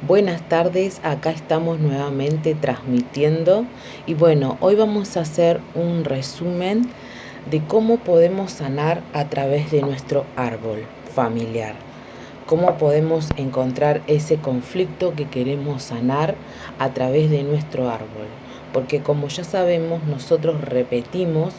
Buenas tardes, acá estamos nuevamente transmitiendo y bueno, hoy vamos a hacer un resumen de cómo podemos sanar a través de nuestro árbol familiar. Cómo podemos encontrar ese conflicto que queremos sanar a través de nuestro árbol. Porque como ya sabemos, nosotros repetimos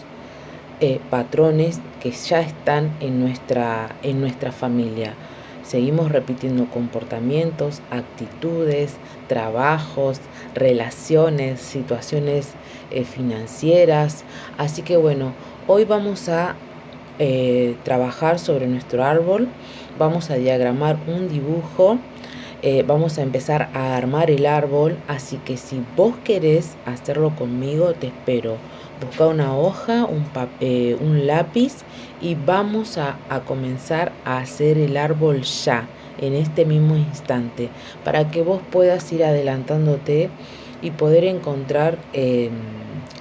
patrones que ya están en nuestra familia. Seguimos repitiendo comportamientos, actitudes, trabajos, relaciones, situaciones financieras. Así que bueno, hoy vamos a trabajar sobre nuestro árbol. Vamos a diagramar un dibujo. Vamos a empezar a armar el árbol. Así que si vos querés hacerlo conmigo, te espero. Busca una hoja, un lápiz y vamos a comenzar a hacer el árbol ya, en este mismo instante, para que vos puedas ir adelantándote y poder encontrar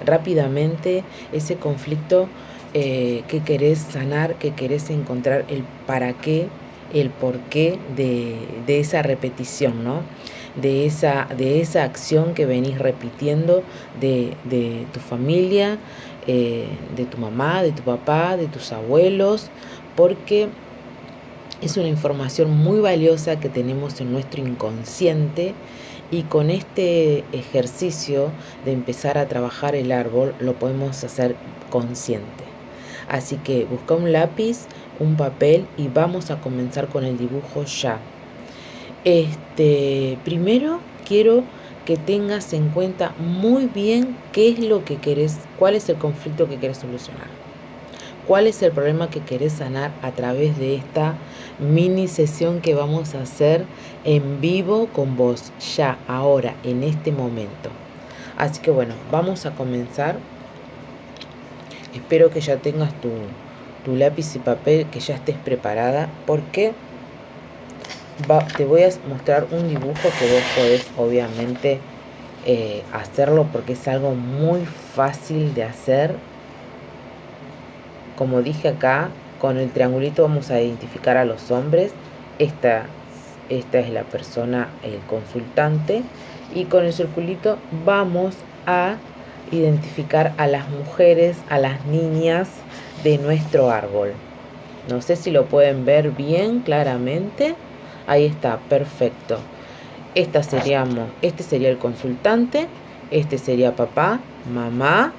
rápidamente ese conflicto que querés sanar, que querés encontrar el para qué, el porqué de esa repetición, ¿no? De esa acción que venís repitiendo de tu familia, de tu mamá, de tu papá, de tus abuelos, porque es una información muy valiosa que tenemos en nuestro inconsciente y con este ejercicio de empezar a trabajar el árbol lo podemos hacer consciente. Así que busca un lápiz, un papel y vamos a comenzar con el dibujo ya. Primero quiero que tengas en cuenta muy bien qué es lo que querés, cuál es el conflicto que querés solucionar. ¿Cuál es el problema que querés sanar a través de esta mini sesión que vamos a hacer en vivo con vos, ya, ahora, en este momento? Así que bueno, vamos a comenzar. Espero que ya tengas tu lápiz y papel, que ya estés preparada, porque te voy a mostrar un dibujo que vos podés obviamente hacerlo, porque es algo muy fácil de hacer. Como dije acá, con el triangulito vamos a identificar a los hombres. Esta es la persona, el consultante. Y con el circulito vamos a identificar a las mujeres, a las niñas de nuestro árbol. No sé si lo pueden ver bien claramente. Ahí está, perfecto. Este sería el consultante. Este sería papá, mamá,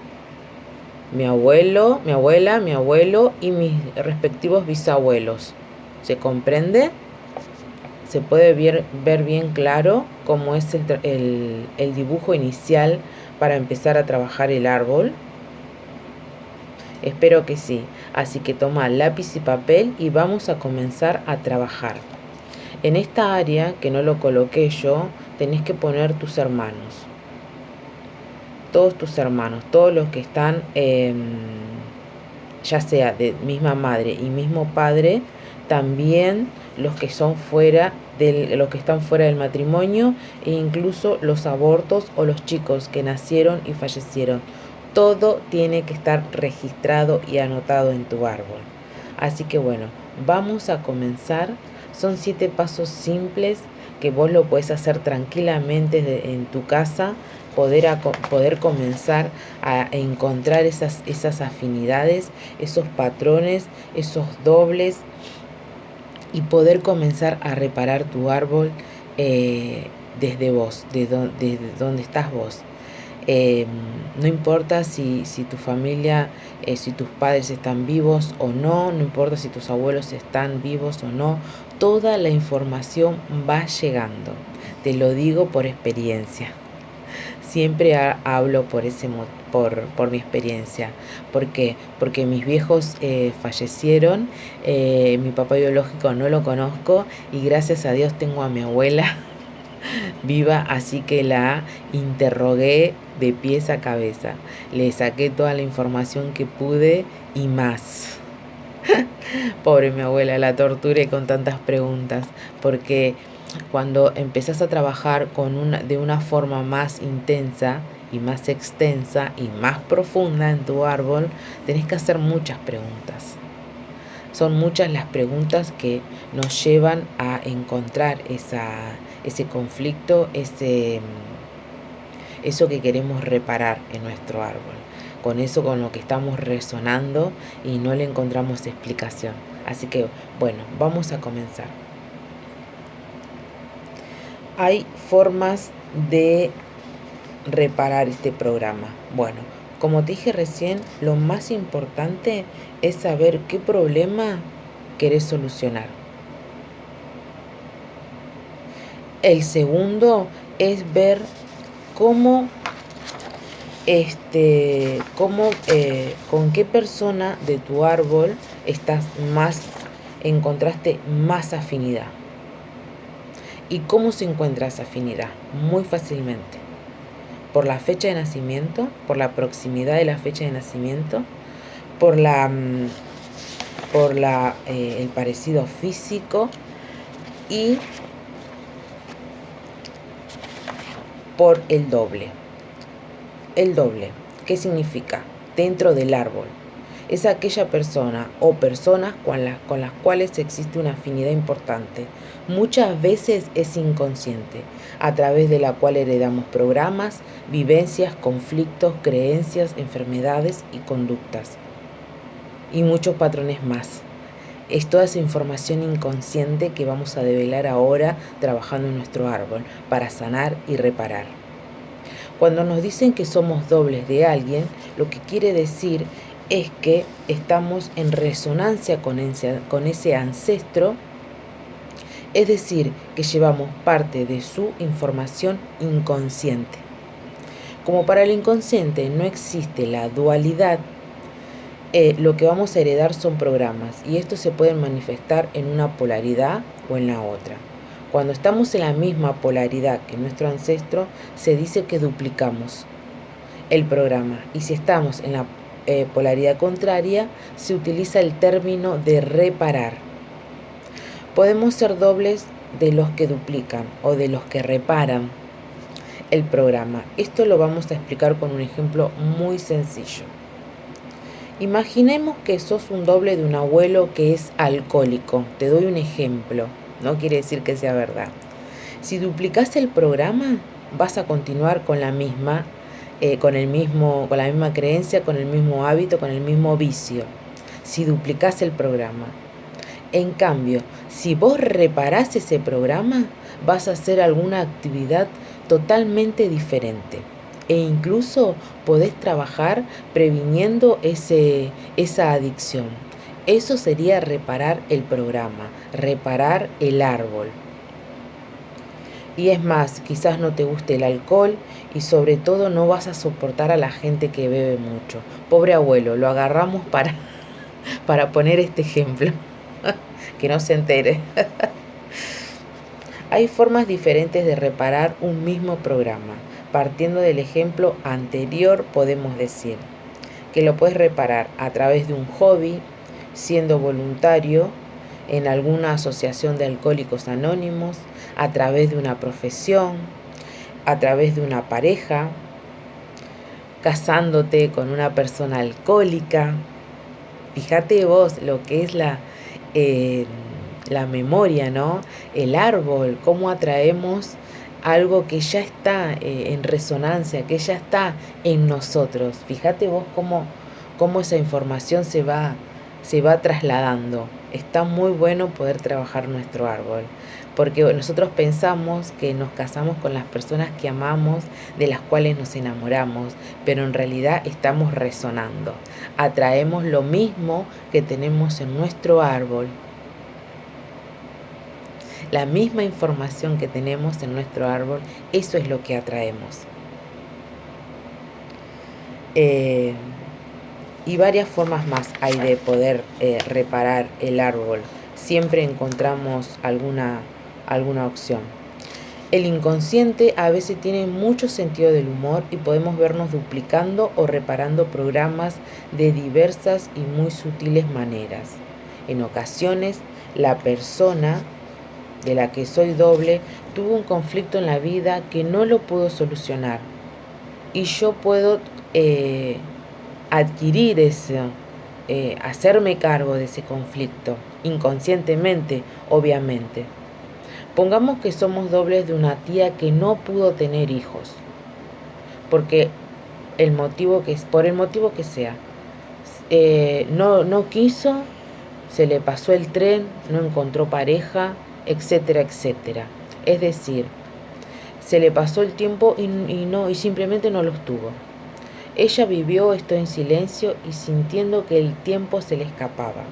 mi abuelo, mi abuela, mi abuelo y mis respectivos bisabuelos. ¿Se comprende? Se puede ver bien claro cómo es el dibujo inicial para empezar a trabajar el árbol. Espero que sí. Así que toma lápiz y papel y vamos a comenzar a trabajar. En esta área, que no lo coloqué yo, tenés que poner tus hermanos. Todos tus hermanos, todos los que están, ya sea de misma madre y mismo padre, también los que son los que están fuera del matrimonio e incluso los abortos o los chicos que nacieron y fallecieron. Todo tiene que estar registrado y anotado en tu árbol. Así que bueno, vamos a comenzar. Son 7 pasos simples que vos lo podés hacer tranquilamente en tu casa, poder comenzar a encontrar esas afinidades, esos patrones, esos dobles y poder comenzar a reparar tu árbol desde vos, desde donde estás vos. No importa si tu familia, si tus padres están vivos o no, no importa si tus abuelos están vivos o no, toda la información va llegando. Te lo digo por experiencia. Siempre hablo por mi experiencia. ¿Por qué? Porque mis viejos fallecieron, mi papá biológico no lo conozco y gracias a Dios tengo a mi abuela viva, así que la interrogué de pies a cabeza. Le saqué toda la información que pude y más. Pobre mi abuela, la torturé con tantas preguntas, porque cuando empezás a trabajar de una forma más intensa y más extensa y más profunda en tu árbol, tenés que hacer muchas preguntas. Son muchas las preguntas que nos llevan a encontrar ese conflicto, eso que queremos reparar en nuestro árbol. Con eso con lo que estamos resonando y no le encontramos explicación. Así que, bueno, vamos a comenzar. Hay formas de reparar este programa. Bueno, como te dije recién, lo más importante es saber qué problema querés solucionar. El segundo es ver con qué persona de tu árbol encontraste más afinidad. ¿Y cómo se encuentra esa afinidad? Muy fácilmente. Por la fecha de nacimiento, por la proximidad de la fecha de nacimiento, por el parecido físico y por el doble. El doble, ¿qué significa? Dentro del árbol. Es aquella persona o personas con las cuales existe una afinidad importante. Muchas veces es inconsciente, a través de la cual heredamos programas, vivencias, conflictos, creencias, enfermedades y conductas. Y muchos patrones más. Es toda esa información inconsciente que vamos a develar ahora trabajando en nuestro árbol para sanar y reparar. Cuando nos dicen que somos dobles de alguien, lo que quiere decir es que estamos en resonancia con ese ancestro, es decir, que llevamos parte de su información inconsciente. Como para el inconsciente no existe la dualidad, lo que vamos a heredar son programas y estos se pueden manifestar en una polaridad o en la otra. Cuando estamos en la misma polaridad que nuestro ancestro, se dice que duplicamos el programa. Y si estamos en la polaridad contraria, se utiliza el término de reparar. Podemos ser dobles de los que duplican o de los que reparan el programa. Esto lo vamos a explicar con un ejemplo muy sencillo. Imaginemos que sos un doble de un abuelo que es alcohólico. Te doy un ejemplo. No quiere decir que sea verdad. Si duplicas el programa, vas a continuar con la misma creencia, con el mismo hábito, con el mismo vicio. Si duplicas el programa. En cambio, si vos reparás ese programa, vas a hacer alguna actividad totalmente diferente. E incluso podés trabajar previniendo esa adicción. Eso sería reparar el programa, reparar el árbol. Y es más, quizás no te guste el alcohol y sobre todo no vas a soportar a la gente que bebe mucho. Pobre abuelo, lo agarramos para poner este ejemplo, que no se entere. Hay formas diferentes de reparar un mismo programa. Partiendo del ejemplo anterior, podemos decir que lo puedes reparar a través de un hobby, siendo voluntario en alguna asociación de alcohólicos anónimos, a través de una profesión, a través de una pareja, casándote con una persona alcohólica. Fíjate vos lo que es la memoria, ¿no? El árbol, cómo atraemos algo que ya está en resonancia, que ya está en nosotros. Fíjate vos cómo esa información se va trasladando. Está muy bueno poder trabajar nuestro árbol, porque nosotros pensamos que nos casamos con las personas que amamos, de las cuales nos enamoramos, pero en realidad estamos resonando. Atraemos lo mismo que tenemos en nuestro árbol. La misma información que tenemos en nuestro árbol, eso es lo que atraemos. Y varias formas más hay de poder reparar el árbol. Siempre encontramos alguna opción. El inconsciente a veces tiene mucho sentido del humor y podemos vernos duplicando o reparando programas de diversas y muy sutiles maneras. En ocasiones, la persona de la que soy doble tuvo un conflicto en la vida que no lo pudo solucionar. Y yo puedo adquirir eso hacerme cargo de ese conflicto, inconscientemente, obviamente. Pongamos que somos dobles de una tía que no pudo tener hijos, porque por el motivo que sea, no quiso, se le pasó el tren, no encontró pareja, etcétera, etcétera. Es decir, se le pasó el tiempo y simplemente no los tuvo. Ella vivió esto en silencio y sintiendo que el tiempo se le escapaba.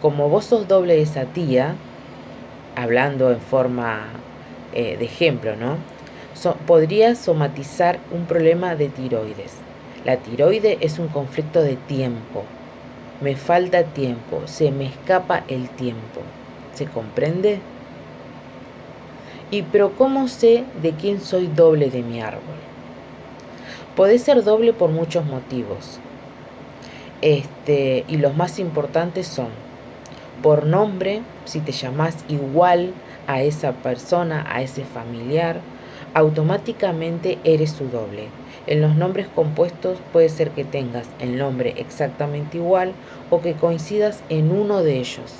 Como vos sos doble de esa tía, hablando en forma de ejemplo, ¿no? Podrías somatizar un problema de tiroides. La tiroide es un conflicto de tiempo. Me falta tiempo, se me escapa el tiempo. ¿Se comprende? Pero ¿cómo sé de quién soy doble de mi árbol? Podés ser doble por muchos motivos. Y los más importantes son, por nombre, si te llamás igual a esa persona, a ese familiar, automáticamente eres su doble. En los nombres compuestos puede ser que tengas el nombre exactamente igual o que coincidas en uno de ellos.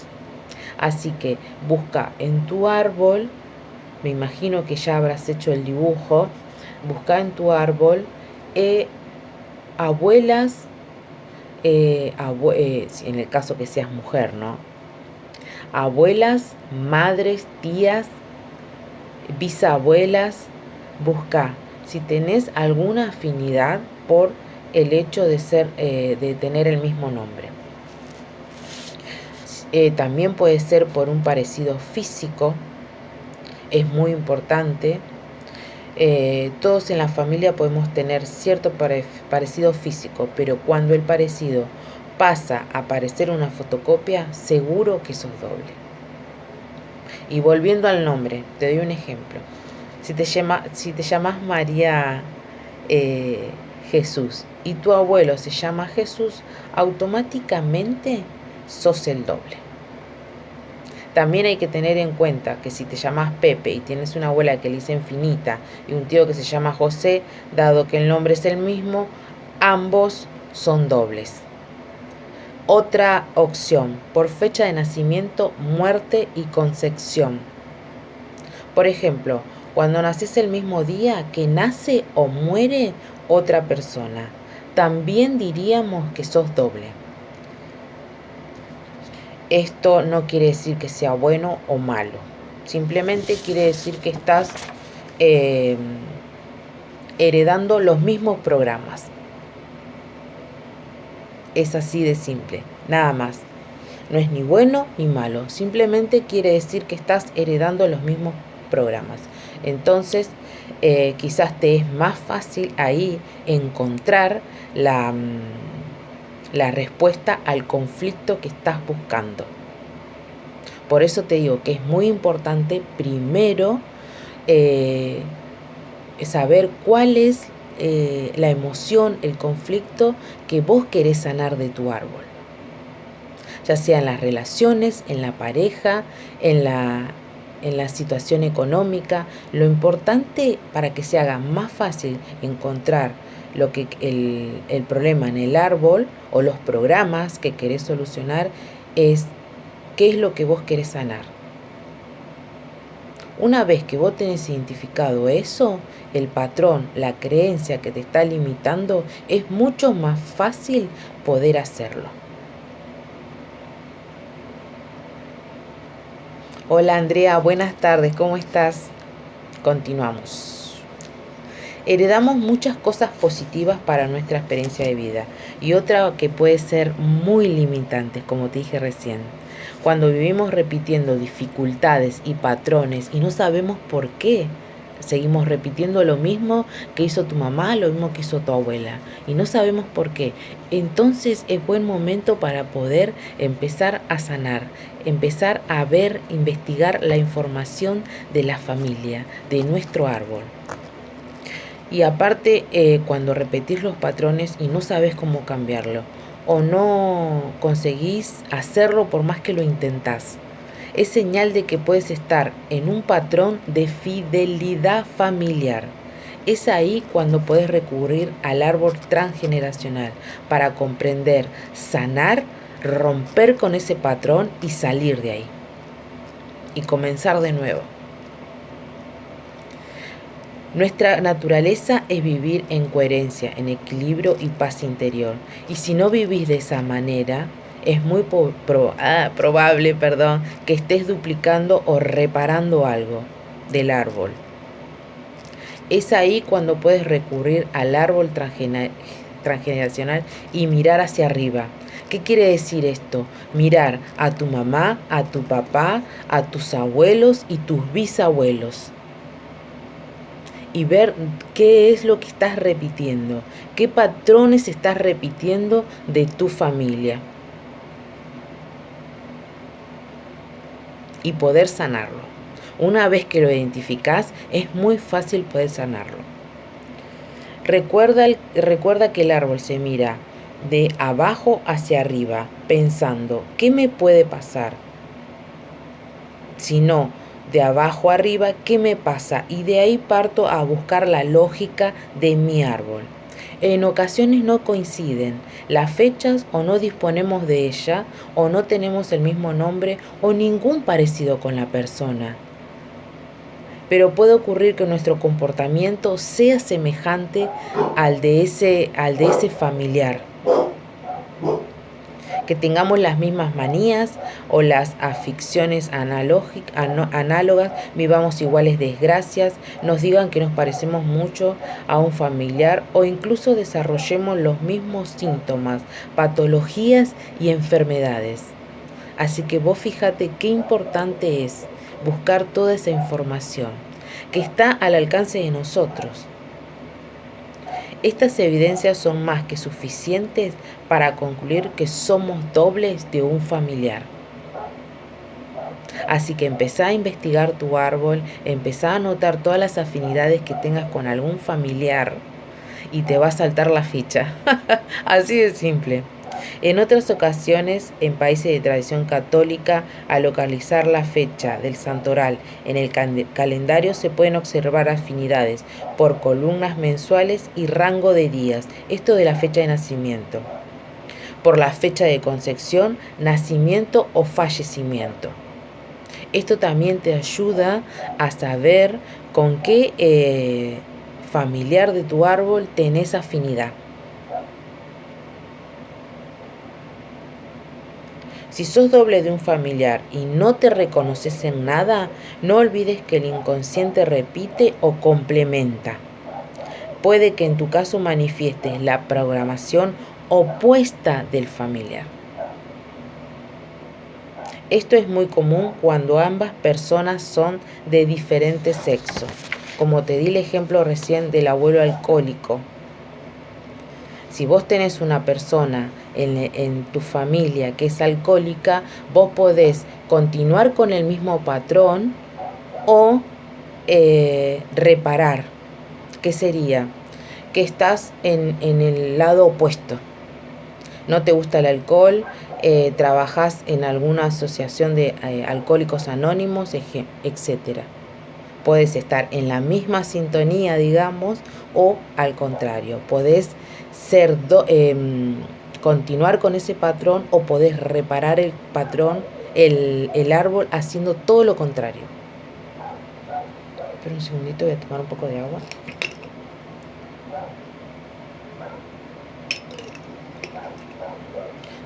Así que busca en tu árbol, me imagino que ya habrás hecho el dibujo, busca en tu árbol abuelas, en el caso que seas mujer, ¿no? Abuelas, madres, tías, bisabuelas, busca si tenés alguna afinidad por el hecho de tener el mismo nombre. También puede ser por un parecido físico, es muy importante. Todos en la familia podemos tener cierto parecido físico, pero cuando el parecido pasa a parecer una fotocopia, seguro que sos doble. Y volviendo al nombre, te doy un ejemplo. Si te llamas María Jesús y tu abuelo se llama Jesús, automáticamente sos el doble. También hay que tener en cuenta que si te llamas Pepe y tienes una abuela que le dicen Finita y un tío que se llama José, dado que el nombre es el mismo, ambos son dobles. Otra opción, por fecha de nacimiento, muerte y concepción. Por ejemplo, cuando naces el mismo día que nace o muere otra persona, también diríamos que sos doble. Esto no quiere decir que sea bueno o malo. Simplemente quiere decir que estás heredando los mismos programas. Es así de simple, nada más. No es ni bueno ni malo. Simplemente quiere decir que estás heredando los mismos programas. Entonces, quizás te es más fácil ahí encontrar la respuesta al conflicto que estás buscando. Por eso te digo que es muy importante primero saber cuál es la emoción, el conflicto que vos querés sanar de tu árbol. Ya sea en las relaciones, en la pareja, en la situación económica. Lo importante para que se haga más fácil encontrar el problema en el árbol o los programas que querés solucionar es qué es lo que vos querés sanar. Una vez que vos tenés identificado eso, el patrón, la creencia que te está limitando, es mucho más fácil poder hacerlo. Hola Andrea, buenas tardes, ¿cómo estás? Continuamos. Heredamos muchas cosas positivas para nuestra experiencia de vida y otra que puede ser muy limitante, como te dije recién. Cuando vivimos repitiendo dificultades y patrones y no sabemos por qué, seguimos repitiendo lo mismo que hizo tu mamá, lo mismo que hizo tu abuela y no sabemos por qué. Entonces es buen momento para poder empezar a sanar, empezar a ver, investigar la información de la familia, de nuestro árbol. Y aparte, cuando repetís los patrones y no sabes cómo cambiarlo, o no conseguís hacerlo por más que lo intentás, es señal de que puedes estar en un patrón de fidelidad familiar. Es ahí cuando puedes recurrir al árbol transgeneracional para comprender, sanar romper con ese patrón y salir de ahí. Y comenzar de nuevo. Nuestra naturaleza es vivir en coherencia, en equilibrio y paz interior. Y si no vivís de esa manera, es muy probable que estés duplicando o reparando algo del árbol. Es ahí cuando puedes recurrir al árbol transgeneracional y mirar hacia arriba. ¿Qué quiere decir esto? Mirar a tu mamá, a tu papá, a tus abuelos y tus bisabuelos. Y ver qué es lo que estás repitiendo, qué patrones estás repitiendo de tu familia. Y poder sanarlo. Una vez que lo identificás, es muy fácil poder sanarlo. Recuerda que el árbol se mira de abajo hacia arriba, pensando, ¿qué me puede pasar? Si no, de abajo arriba, ¿qué me pasa? Y de ahí parto a buscar la lógica de mi árbol. En ocasiones no coinciden las fechas o no disponemos de ella o no tenemos el mismo nombre o ningún parecido con la persona. Pero puede ocurrir que nuestro comportamiento sea semejante al de ese familiar. Que tengamos las mismas manías o las aficiones análogas, vivamos iguales desgracias, nos digan que nos parecemos mucho a un familiar o incluso desarrollemos los mismos síntomas, patologías y enfermedades. Así que vos fíjate qué importante es buscar toda esa información que está al alcance de nosotros. Estas evidencias son más que suficientes para concluir que somos dobles de un familiar. Así que empezá a investigar tu árbol, empezá a notar todas las afinidades que tengas con algún familiar y te va a saltar la ficha. Así de simple. En otras ocasiones, en países de tradición católica, al localizar la fecha del santoral en el calendario se pueden observar afinidades por columnas mensuales y rango de días, esto de la fecha de nacimiento, por la fecha de concepción, nacimiento o fallecimiento. Esto también te ayuda a saber con qué familiar de tu árbol tenés afinidad. Si sos doble de un familiar y no te reconoces en nada, no olvides que el inconsciente repite o complementa. Puede que en tu caso manifiestes la programación opuesta del familiar. Esto es muy común cuando ambas personas son de diferente sexo. Como te di el ejemplo recién del abuelo alcohólico. Si vos tenés una persona en tu familia que es alcohólica, vos podés continuar con el mismo patrón o reparar. ¿Qué sería? Que estás en el lado opuesto. No te gusta el alcohol, trabajás en alguna asociación de alcohólicos anónimos, etc. Podés estar en la misma sintonía, digamos, o al contrario. Podés continuar con ese patrón o podés reparar el patrón, el árbol, haciendo todo lo contrario. Espera un segundito, voy a tomar un poco de agua.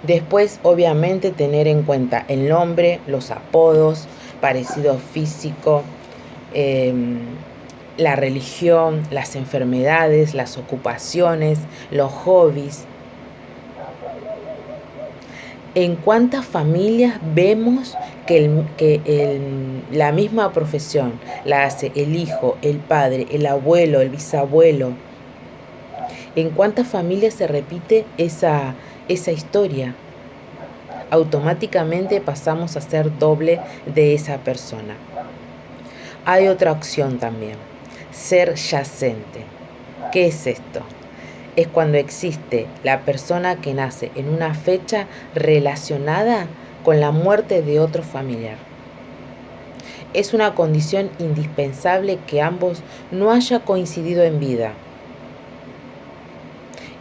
Después, obviamente, tener en cuenta el nombre, los apodos, parecido físico, la religión, las enfermedades, las ocupaciones, los hobbies. ¿En cuántas familias vemos que la misma profesión la hace el hijo, el padre, el abuelo, el bisabuelo? ¿En cuántas familias se repite esa historia? Automáticamente pasamos a ser doble de esa persona. Hay otra opción también, ser yacente. ¿Qué es esto? Es cuando existe la persona que nace en una fecha relacionada con la muerte de otro familiar. Es una condición indispensable que ambos no haya coincidido en vida.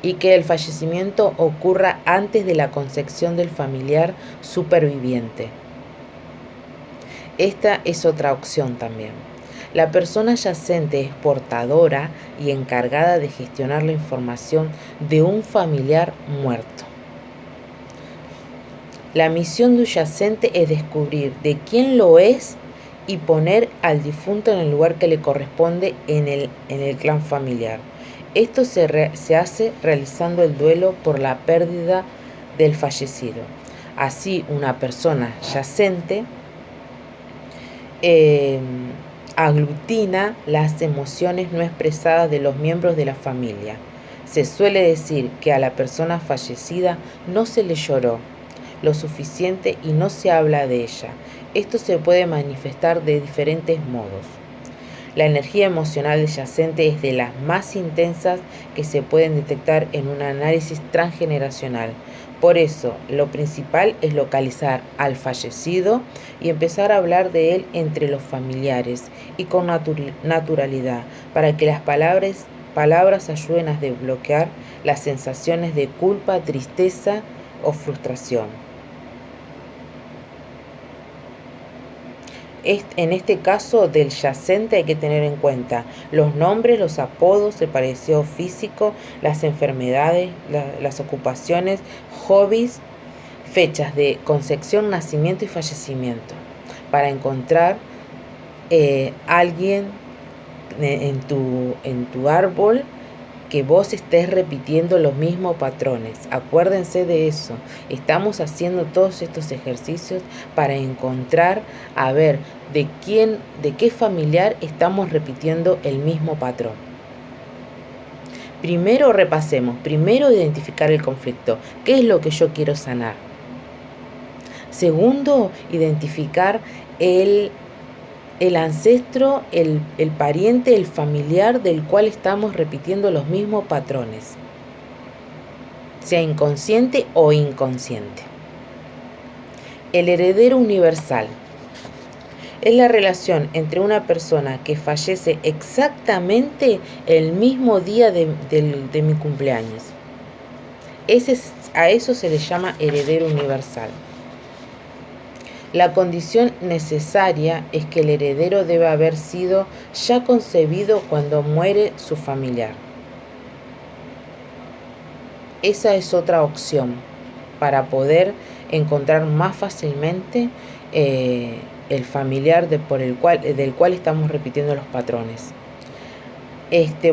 y que el fallecimiento ocurra antes de la concepción del familiar superviviente. Esta es otra opción también. La persona yacente es portadora y encargada de gestionar la información de un familiar muerto. La misión de un yacente es descubrir de quién lo es y poner al difunto en el lugar que le corresponde en el clan familiar. Esto se hace realizando el duelo por la pérdida del fallecido. Así, una persona yacente aglutina las emociones no expresadas de los miembros de la familia. Se suele decir que a la persona fallecida no se le lloró lo suficiente y no se habla de ella. Esto se puede manifestar de diferentes modos. La energía emocional yacente es de las más intensas que se pueden detectar en un análisis transgeneracional. Por eso, lo principal es localizar al fallecido y empezar a hablar de él entre los familiares y con naturalidad, para que las palabras ayuden a desbloquear las sensaciones de culpa, tristeza o frustración. En este caso del yacente hay que tener en cuenta los nombres, los apodos, el parecido físico, las enfermedades, las ocupaciones, hobbies, fechas de concepción, nacimiento y fallecimiento, para encontrar alguien en tu árbol que vos estés repitiendo los mismos patrones. Acuérdense de eso. Estamos haciendo todos estos ejercicios para encontrar, a ver, de qué familiar estamos repitiendo el mismo patrón. Primero repasemos, primero identificar el conflicto. ¿Qué es lo que yo quiero sanar? Segundo, identificar el ancestro, el pariente, el familiar del cual estamos repitiendo los mismos patrones, sea inconsciente o inconsciente. El heredero universal es la relación entre una persona que fallece exactamente el mismo día de mi cumpleaños. A eso se le llama heredero universal. La condición necesaria es que el heredero debe haber sido ya concebido cuando muere su familiar. Esa es otra opción para poder encontrar más fácilmente el familiar del cual estamos repitiendo los patrones.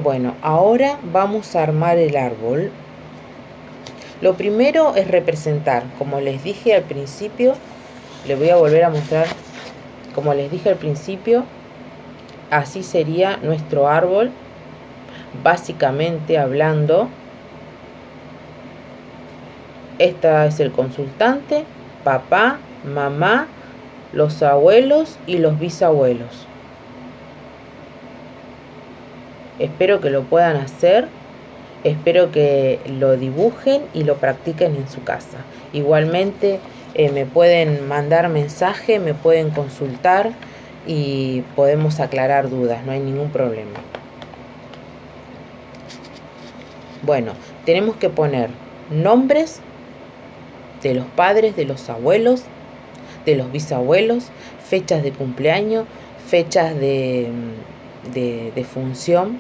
Bueno, ahora vamos a armar el árbol. Lo primero es representar, como les dije al principio. Les voy a volver a mostrar, como les dije al principio, así sería nuestro árbol, básicamente hablando. Esta es el consultante, papá, mamá, los abuelos y los bisabuelos. Espero que lo puedan hacer, espero que lo dibujen y lo practiquen en su casa. Igualmente, me pueden mandar mensaje, me pueden consultar y podemos aclarar dudas, no hay ningún problema. Bueno, tenemos que poner nombres de los padres, de los abuelos, de los bisabuelos, fechas de cumpleaños, fechas de función,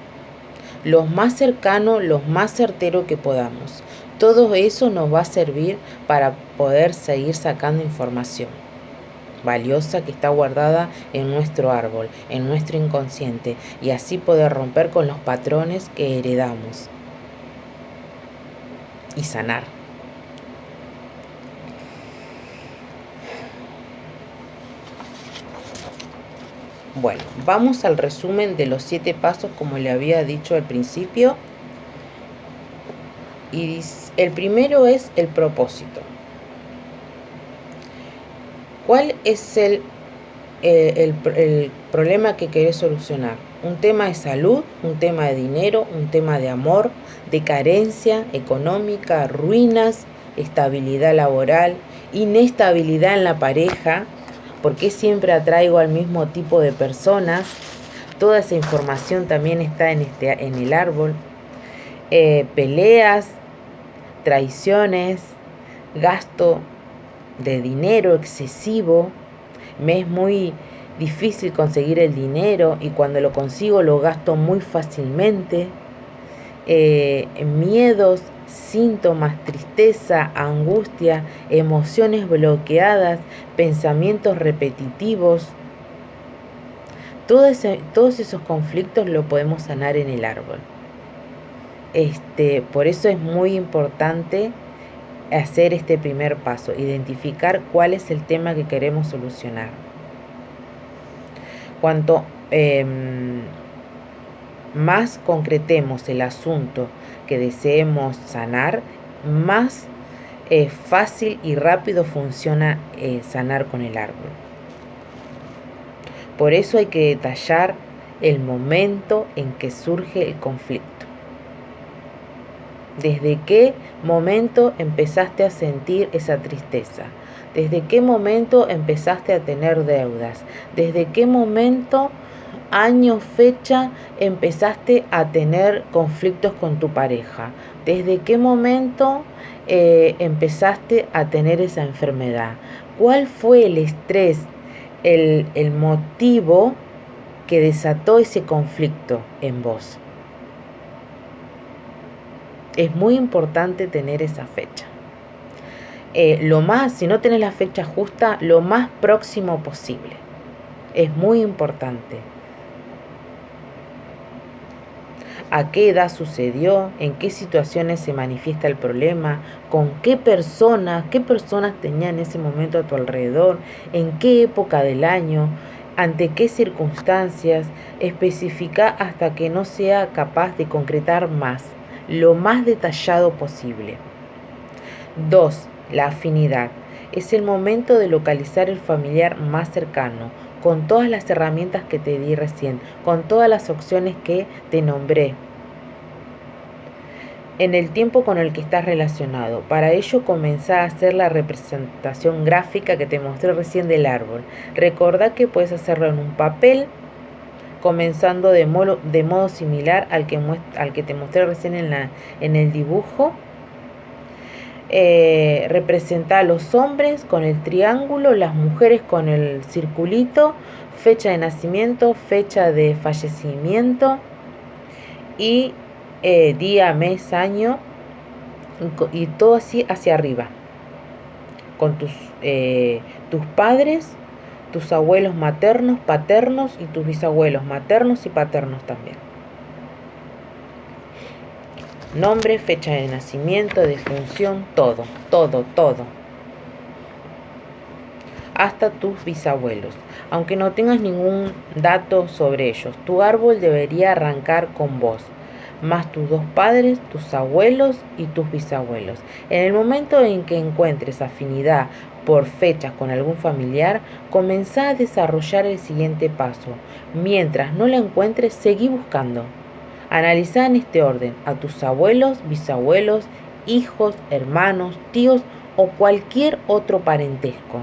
los más cercanos, los más certeros que podamos. Todo eso nos va a servir para poder seguir sacando información valiosa que está guardada en nuestro árbol, en nuestro inconsciente, y así poder romper con los patrones que heredamos y sanar. Bueno, vamos al resumen de los 7 pasos como le había dicho al principio. Y el primero es el propósito. ¿Cuál es el problema que querés solucionar? Un tema de salud, un tema de dinero, un tema de amor, de carencia económica, ruinas, estabilidad laboral, inestabilidad en la pareja, porque siempre atraigo al mismo tipo de personas. Toda esa información también está en el árbol. Peleas, traiciones, gasto de dinero excesivo. Me es muy difícil conseguir el dinero y cuando lo consigo lo gasto muy fácilmente. Miedos, síntomas, tristeza, angustia, emociones bloqueadas, pensamientos repetitivos. Todos esos conflictos lo podemos sanar en el árbol. Por eso es muy importante hacer este primer paso, identificar cuál es el tema que queremos solucionar. Cuanto más concretemos el asunto que deseemos sanar, más fácil y rápido funciona sanar con el árbol. Por eso hay que detallar el momento en que surge el conflicto. ¿Desde qué momento empezaste a sentir esa tristeza? ¿Desde qué momento empezaste a tener deudas? ¿Desde qué momento, año, fecha, empezaste a tener conflictos con tu pareja? ¿Desde qué momento empezaste a tener esa enfermedad? ¿Cuál fue el estrés, el motivo que desató ese conflicto en vos? Es muy importante tener esa fecha. Si no tenés la fecha justa, lo más próximo posible. Es muy importante. ¿A qué edad sucedió? ¿En qué situaciones se manifiesta el problema? ¿Con qué personas tenías en ese momento a tu alrededor? ¿En qué época del año? ¿Ante qué circunstancias? Especifica hasta que no sea capaz de concretar más, lo más detallado posible. 2. La afinidad. Es el momento de localizar el familiar más cercano, con todas las herramientas que te di recién, con todas las opciones que te nombré, en el tiempo con el que estás relacionado. Para ello comenzá a hacer la representación gráfica que te mostré recién del árbol. Recordá que puedes hacerlo en un papel, comenzando de modo similar al que te mostré recién en el dibujo. Representa a los hombres con el triángulo, las mujeres con el circulito, fecha de nacimiento, fecha de fallecimiento y día, mes, año, y todo así hacia arriba, con tus padres, tus abuelos maternos, paternos y tus bisabuelos maternos y paternos también. Nombre, fecha de nacimiento, defunción, todo. Hasta tus bisabuelos. Aunque no tengas ningún dato sobre ellos, tu árbol debería arrancar con vos, más tus 2 padres, tus abuelos y tus bisabuelos. En el momento en que encuentres afinidad por fechas con algún familiar, comenzá a desarrollar el siguiente paso. Mientras no la encuentres, seguí buscando. Analizá en este orden a tus abuelos, bisabuelos, hijos, hermanos, tíos o cualquier otro parentesco.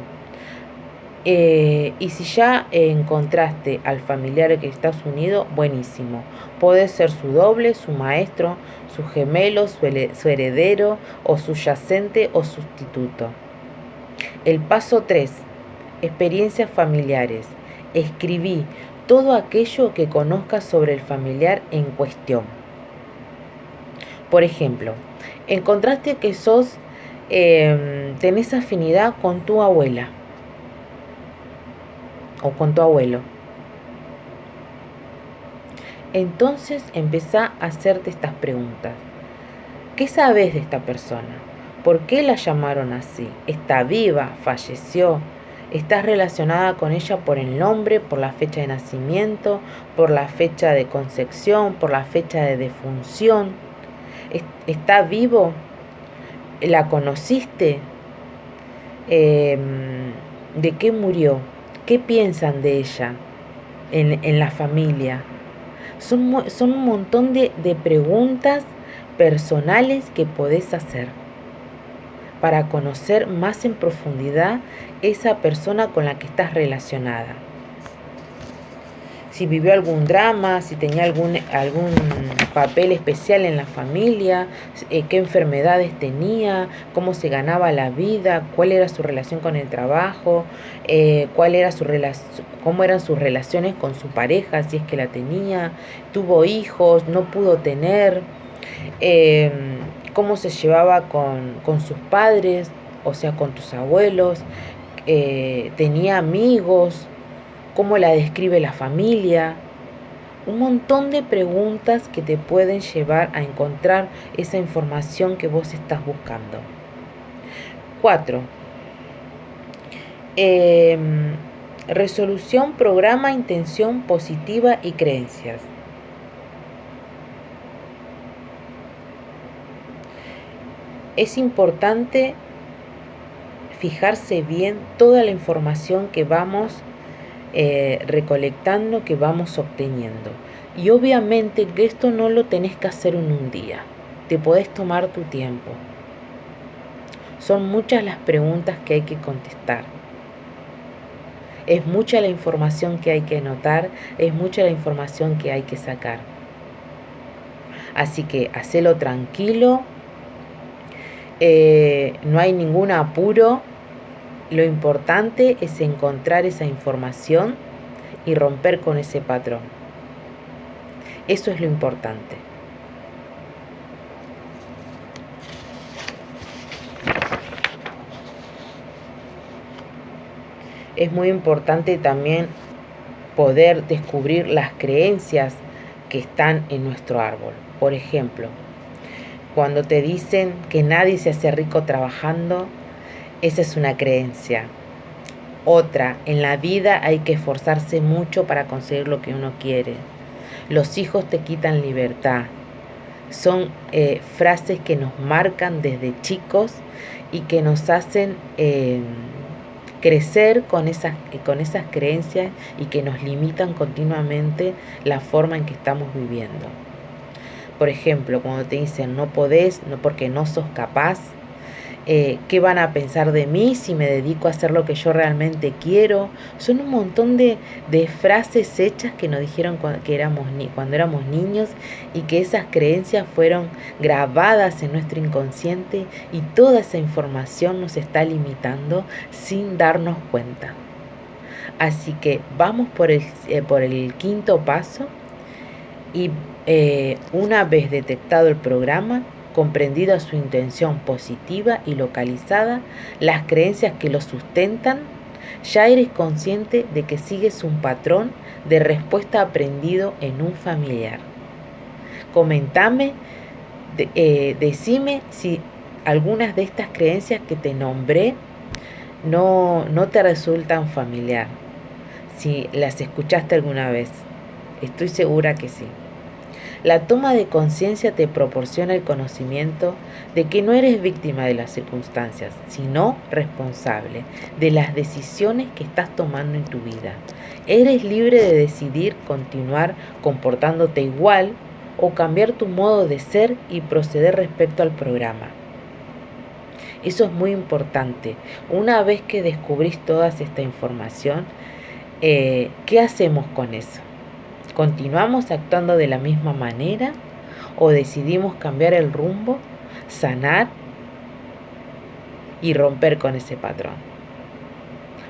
Y si ya encontraste al familiar que estás unido, buenísimo. Puede ser su doble, su maestro, su gemelo, su heredero o subyacente o sustituto. El paso 3. Experiencias familiares. Escribí todo aquello que conozcas sobre el familiar en cuestión. Por ejemplo, encontraste que tenés afinidad con tu abuela o con tu abuelo. Entonces empezá a hacerte estas preguntas. ¿Qué sabes de esta persona? ¿Por qué la llamaron así? ¿Está viva? ¿Falleció? ¿Estás relacionada con ella por el nombre, por la fecha de nacimiento, por la fecha de concepción, por la fecha de defunción? ¿Está vivo? ¿La conociste? ¿De qué murió? ¿Qué piensan de ella en la familia? Son un montón de preguntas personales que podés hacer para conocer más en profundidad esa persona con la que estás relacionada. si vivió algún drama, si tenía algún papel especial en la familia, qué enfermedades tenía, cómo se ganaba la vida, cuál era su relación con el trabajo, cómo eran sus relaciones con su pareja, si es que la tenía, tuvo hijos, no pudo tener, cómo se llevaba con sus padres, o sea, con tus abuelos, tenía amigos, cómo la describe la familia. Un montón de preguntas que te pueden llevar a encontrar esa información que vos estás buscando. 4. Resolución, programa, intención positiva y creencias. Es importante fijarse bien toda la información que vamos recolectando, que vamos obteniendo. Y obviamente que esto no lo tenés que hacer en un día. Te podés tomar tu tiempo. Son muchas las preguntas que hay que contestar. Es mucha la información que hay que anotar, es mucha la información que hay que sacar. Así que hacelo tranquilo, no hay ningún apuro. Lo importante es encontrar esa información y romper con ese patrón. Eso es lo importante. Es muy importante también poder descubrir las creencias que están en nuestro árbol. Por ejemplo, cuando te dicen que nadie se hace rico trabajando, esa es una creencia. Otra, en la vida hay que esforzarse mucho para conseguir lo que uno quiere. Los hijos te quitan libertad. Son frases que nos marcan desde chicos y que nos hacen crecer con esas creencias y que nos limitan continuamente la forma en que estamos viviendo. Por ejemplo, cuando te dicen no podés, no porque no sos capaz, ¿qué van a pensar de mí si me dedico a hacer lo que yo realmente quiero? Son un montón de frases hechas que nos dijeron cuando éramos niños y que esas creencias fueron grabadas en nuestro inconsciente y toda esa información nos está limitando sin darnos cuenta. Así que vamos por el quinto paso y una vez detectado el programa, comprendida su intención positiva y localizada, las creencias que lo sustentan, ya eres consciente de que sigues un patrón de respuesta aprendido en un familiar. Comentame, decime si algunas de estas creencias que te nombré no te resultan familiar, si las escuchaste alguna vez. Estoy segura que sí. La toma de conciencia te proporciona el conocimiento de que no eres víctima de las circunstancias, sino responsable de las decisiones que estás tomando en tu vida. Eres libre de decidir continuar comportándote igual o cambiar tu modo de ser y proceder respecto al programa. Eso es muy importante. Una vez que descubrís toda esta información, ¿qué hacemos con eso? ¿Continuamos actuando de la misma manera o decidimos cambiar el rumbo, sanar y romper con ese patrón?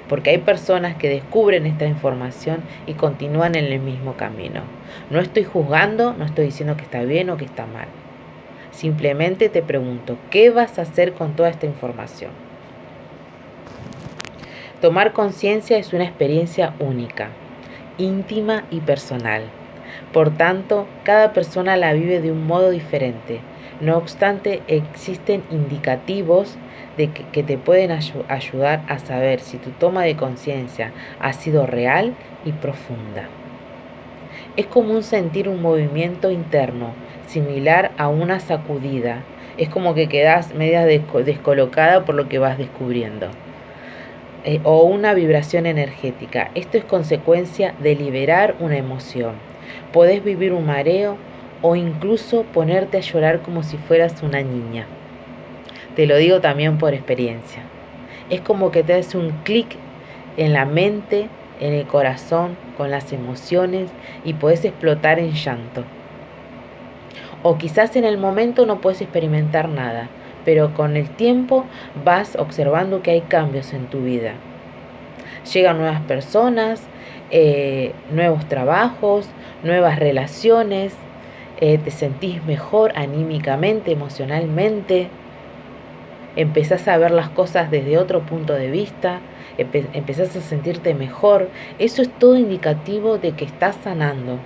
Porque hay personas que descubren esta información y continúan en el mismo camino. No estoy juzgando, no estoy diciendo que está bien o que está mal. Simplemente te pregunto, ¿qué vas a hacer con toda esta información? Tomar conciencia es una experiencia única, íntima y personal. Por tanto, cada persona la vive de un modo diferente. No obstante, existen indicativos de que te pueden ayudar a saber si tu toma de conciencia ha sido real y profunda. Es común sentir un movimiento interno, similar a una sacudida. Es como que quedas media descolocada por lo que vas descubriendo. O una vibración energética. Esto es consecuencia de liberar una emoción. Podés vivir un mareo o incluso ponerte a llorar como si fueras una niña. Te lo digo también por experiencia. Es como que te hace un clic en la mente en el corazón, con las emociones y podés explotar en llanto. O quizás en el momento no puedes experimentar nada, pero con el tiempo vas observando que hay cambios en tu vida. Llegan nuevas personas, nuevos trabajos, nuevas relaciones, te sentís mejor anímicamente, emocionalmente, empezás a ver las cosas desde otro punto de vista, empezás a sentirte mejor. Eso es todo indicativo de que estás sanando.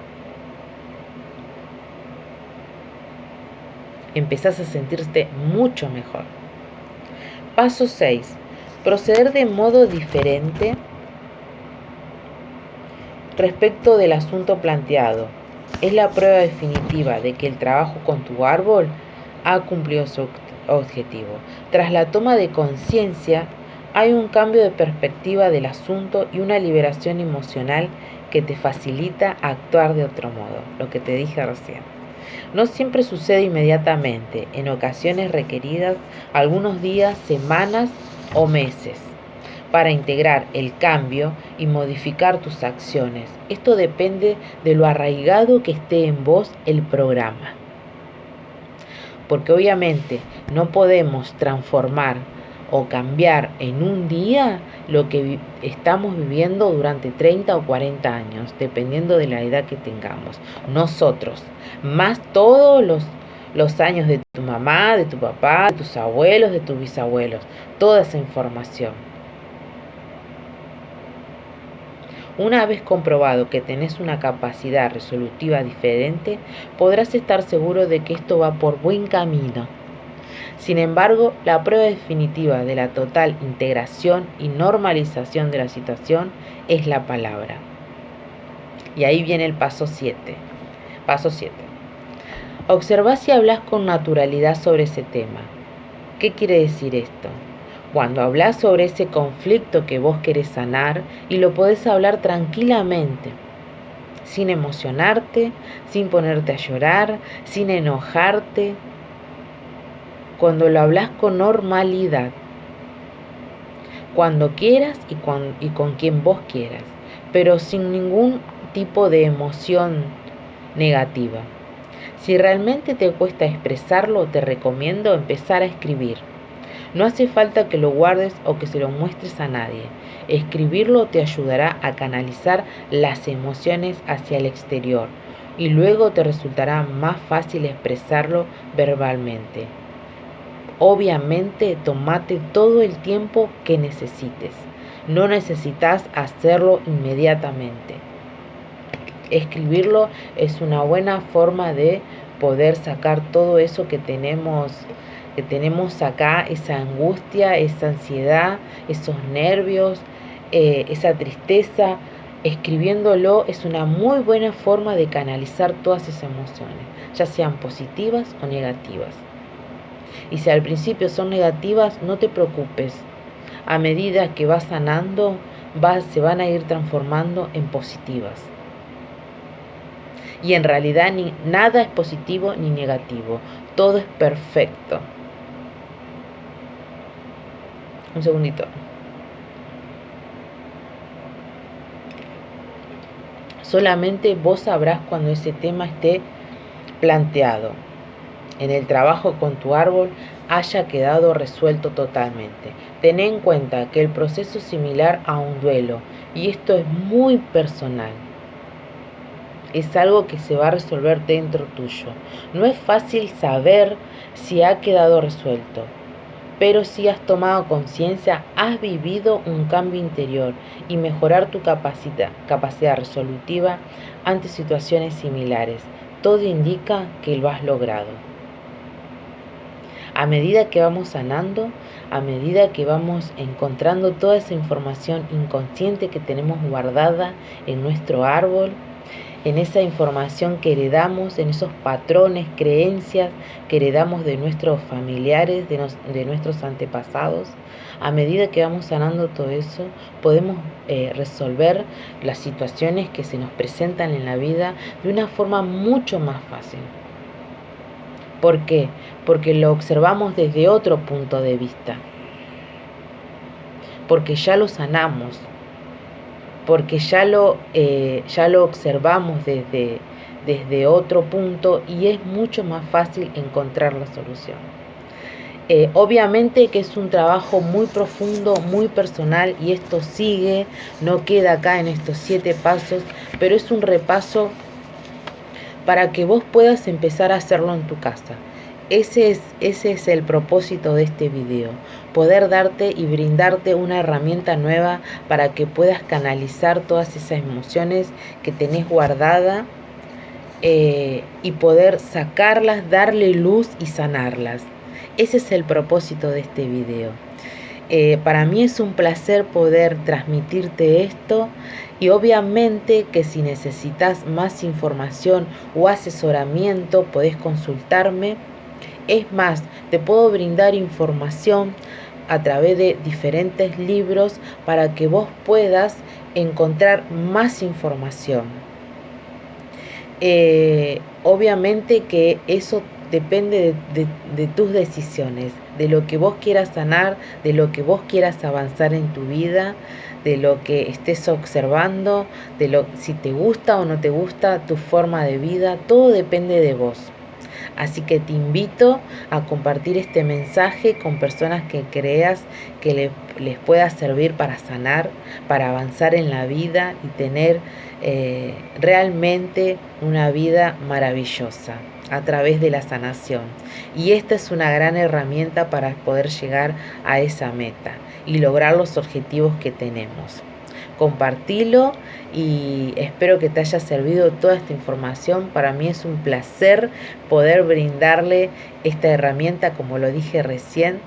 Empezás a sentirte mucho mejor. Paso 6. Proceder de modo diferente respecto del asunto planteado. Es la prueba definitiva de que el trabajo con tu árbol ha cumplido su objetivo. Tras la toma de conciencia, hay un cambio de perspectiva del asunto y una liberación emocional que te facilita actuar de otro modo, lo que te dije recién. No siempre sucede inmediatamente, en ocasiones requeridas algunos días, semanas o meses para integrar el cambio y modificar tus acciones. Esto depende de lo arraigado que esté en vos el programa. Porque obviamente no podemos transformar o cambiar en un día lo que estamos viviendo durante 30 o 40 años, dependiendo de la edad que tengamos. Nosotros, más todos los años de tu mamá, de tu papá, de tus abuelos, de tus bisabuelos, toda esa información. Una vez comprobado que tenés una capacidad resolutiva diferente, podrás estar seguro de que esto va por buen camino. Sin embargo, la prueba definitiva de la total integración y normalización de la situación es la palabra. Y ahí viene el paso 7. Paso 7. Observa si hablas con naturalidad sobre ese tema. ¿Qué quiere decir esto? Cuando hablas sobre ese conflicto que vos querés sanar y lo podés hablar tranquilamente, sin emocionarte, sin ponerte a llorar, sin enojarte. Cuando lo hablas con normalidad, cuando quieras y con quien vos quieras, pero sin ningún tipo de emoción negativa. Si realmente te cuesta expresarlo, te recomiendo empezar a escribir. No hace falta que lo guardes o que se lo muestres a nadie. Escribirlo te ayudará a canalizar las emociones hacia el exterior y luego te resultará más fácil expresarlo verbalmente. Obviamente, tómate todo el tiempo que necesites. No necesitas hacerlo inmediatamente. Escribirlo es una buena forma de poder sacar todo eso que tenemos acá, esa angustia, esa ansiedad, esos nervios, esa tristeza. Escribiéndolo es una muy buena forma de canalizar todas esas emociones, ya sean positivas o negativas. Y si al principio son negativas, no te preocupes. A medida que vas sanando, se van a ir transformando en positivas. Y en realidad nada es positivo ni negativo. Todo es perfecto. Un segundito. Solamente vos sabrás cuando ese tema esté planteado. En el trabajo con tu árbol haya quedado resuelto totalmente. Ten en cuenta que el proceso es similar a un duelo y esto es muy personal. Es algo que se va a resolver dentro tuyo. No es fácil saber si ha quedado resuelto, pero si has tomado conciencia, has vivido un cambio interior y mejorar tu capacidad resolutiva ante situaciones similares. Todo indica que lo has logrado. A medida que vamos sanando, a medida que vamos encontrando toda esa información inconsciente que tenemos guardada en nuestro árbol, en esa información que heredamos, en esos patrones, creencias que heredamos de nuestros familiares, de nuestros antepasados, a medida que vamos sanando todo eso, podemos resolver las situaciones que se nos presentan en la vida de una forma mucho más fácil. ¿Por qué? Porque lo observamos desde otro punto de vista. Porque ya lo sanamos. porque ya lo observamos desde otro punto y es mucho más fácil encontrar la solución. Obviamente que es un trabajo muy profundo, muy personal, y esto sigue, no queda acá en estos 7 pasos, pero es un repaso para que vos puedas empezar a hacerlo en tu casa. Ese es el propósito de este video, poder darte y brindarte una herramienta nueva para que puedas canalizar todas esas emociones que tenés guardadas y poder sacarlas, darle luz y sanarlas. Ese es el propósito de este video. Para mí es un placer poder transmitirte esto, y obviamente que si necesitas más información o asesoramiento podés consultarme. Es más, te puedo brindar información a través de diferentes libros para que vos puedas encontrar más información. Obviamente que eso depende de tus decisiones, de lo que vos quieras sanar, de lo que vos quieras avanzar en tu vida, de lo que estés observando, si te gusta o no te gusta tu forma de vida, todo depende de vos. Así que te invito a compartir este mensaje con personas que creas que les pueda servir para sanar, para avanzar en la vida y tener realmente una vida maravillosa a través de la sanación. Y esta es una gran herramienta para poder llegar a esa meta y lograr los objetivos que tenemos. Compartilo y espero que te haya servido toda esta información. Para mí es un placer poder brindarle esta herramienta, como lo dije recién.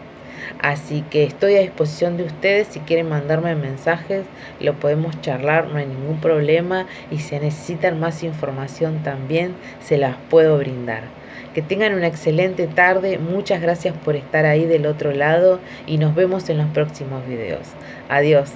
Así que estoy a disposición de ustedes. Si quieren mandarme mensajes, lo podemos charlar, no hay ningún problema. Y si necesitan más información también, se las puedo brindar. Que tengan una excelente tarde. Muchas gracias por estar ahí del otro lado y nos vemos en los próximos videos. Adiós.